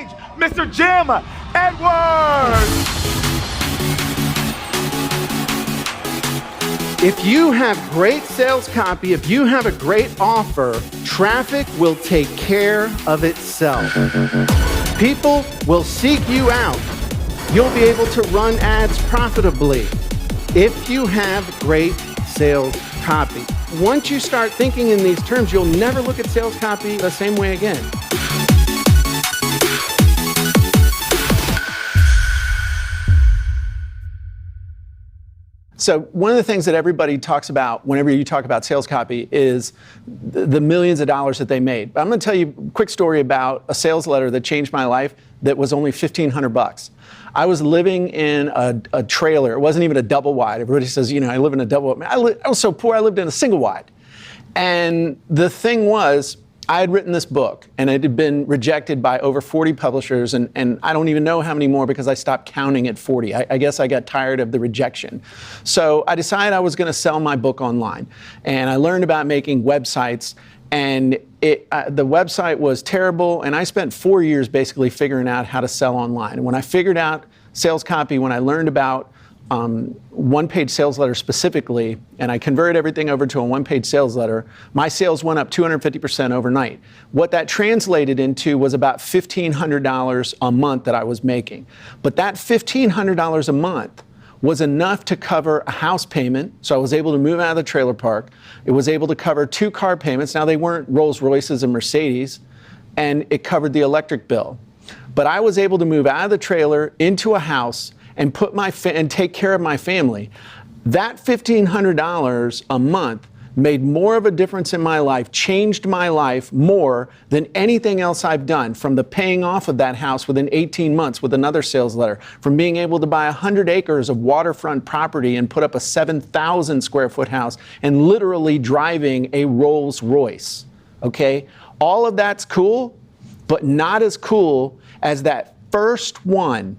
stage, Mr. Jim Edwards. If you have great sales copy, if you have a great offer, traffic will take care of itself. People will seek you out. You'll be able to run ads profitably if you have great sales copy. Once you start thinking in these terms, you'll never look at sales copy the same way again. So one of the things that everybody talks about whenever you talk about sales copy is the millions of dollars that they made. But I'm going to tell you a quick story about a sales letter that changed my life that was only $1,500. I was living in a trailer. It wasn't even a double wide. Everybody says, you know, I live in a double. I was so poor, I lived in a single wide. And the thing was, I had written this book, and it had been rejected by over 40 publishers, and I don't even know how many more because I stopped counting at 40. I guess I got tired of the rejection. So I decided I was going to sell my book online, and I learned about making websites, and the website was terrible, and I spent 4 years basically figuring out how to sell online. And when I figured out sales copy, when I learned about one-page sales letter specifically, and I converted everything over to a one-page sales letter, my sales went up 250% overnight. What that translated into was about $1,500 a month that I was making. But that $1,500 a month was enough to cover a house payment, so I was able to move out of the trailer park. It was able to cover 2 car payments. Now, they weren't Rolls Royces and Mercedes, and it covered the electric bill. But I was able to move out of the trailer into a house and and take care of my family. That $1,500 a month made more of a difference in my life, changed my life more than anything else I've done, from the paying off of that house within 18 months with another sales letter, from being able to buy 100 acres of waterfront property and put up a 7,000 square foot house, and literally driving a Rolls Royce, okay? All of that's cool, but not as cool as that first one.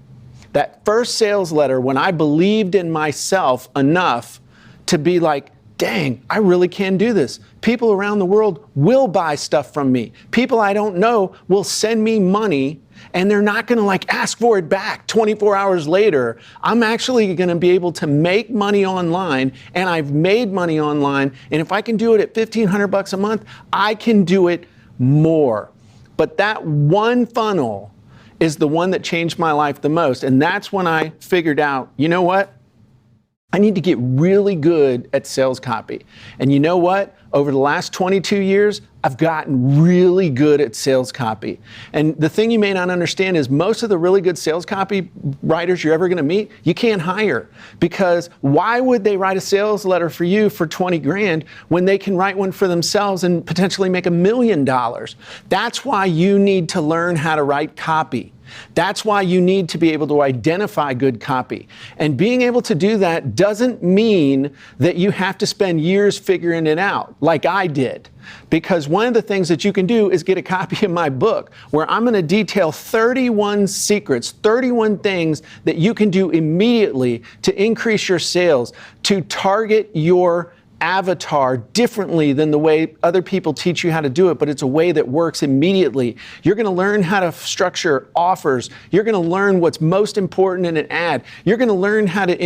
That first sales letter, when I believed in myself enough to be like, dang, I really can do this. People around the world will buy stuff from me. People I don't know will send me money, and they're not going to like ask for it back 24 hours later. I'm actually going to be able to make money online, and I've made money online. And if I can do it at $1,500 a month, I can do it more. But that one funnel is the one that changed my life the most. And that's when I figured out, you know what? I need to get really good at sales copy. And you know what? Over the last 22 years, I've gotten really good at sales copy. And the thing you may not understand is most of the really good sales copy writers you're ever going to meet, you can't hire. Because why would they write a sales letter for you for 20 grand when they can write one for themselves and potentially make $1 million? That's why you need to learn how to write copy. That's why you need to be able to identify good copy. And being able to do that doesn't mean that you have to spend years figuring it out, like I did. Because one of the things that you can do is get a copy of my book, where I'm going to detail 31 secrets, 31 things that you can do immediately to increase your sales, to target your avatar differently than the way other people teach you how to do it, but it's a way that works immediately. You're going to learn how to structure offers. You're going to learn what's most important in an ad. You're going to learn how to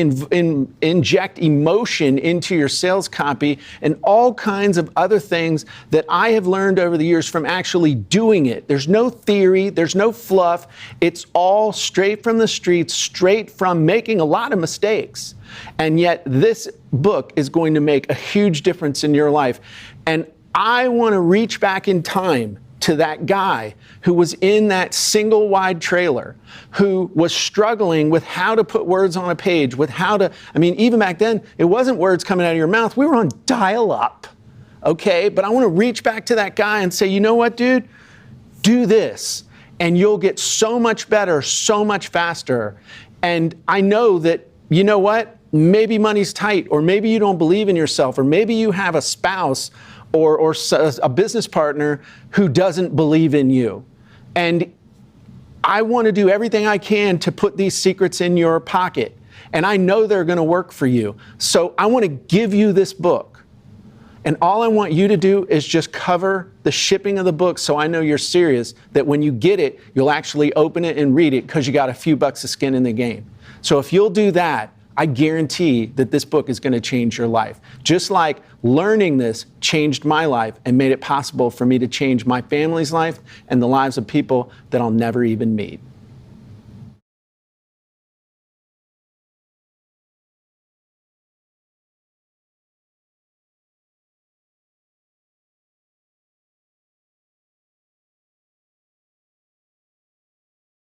inject emotion into your sales copy, and all kinds of other things that I have learned over the years from actually doing it. There's no theory, there's no fluff. It's all straight from the streets, straight from making a lot of mistakes. And yet this book is going to make a huge difference in your life. And I want to reach back in time to that guy who was in that single wide trailer, who was struggling with how to put words on a page, with how to, I mean, even back then, it wasn't words coming out of your mouth. We were on dial-up, okay? But I want to reach back to that guy and say, you know what, dude? Do this, and you'll get so much better, so much faster. And I know that, you know what? Maybe money's tight, or maybe you don't believe in yourself, or maybe you have a spouse or a business partner who doesn't believe in you. And I want to do everything I can to put these secrets in your pocket. And I know they're going to work for you. So I want to give you this book. And all I want you to do is just cover the shipping of the book so I know you're serious, that when you get it, you'll actually open it and read it because you got a few bucks of skin in the game. So if you'll do that, I guarantee that this book is going to change your life. Just like learning this changed my life and made it possible for me to change my family's life and the lives of people that I'll never even meet.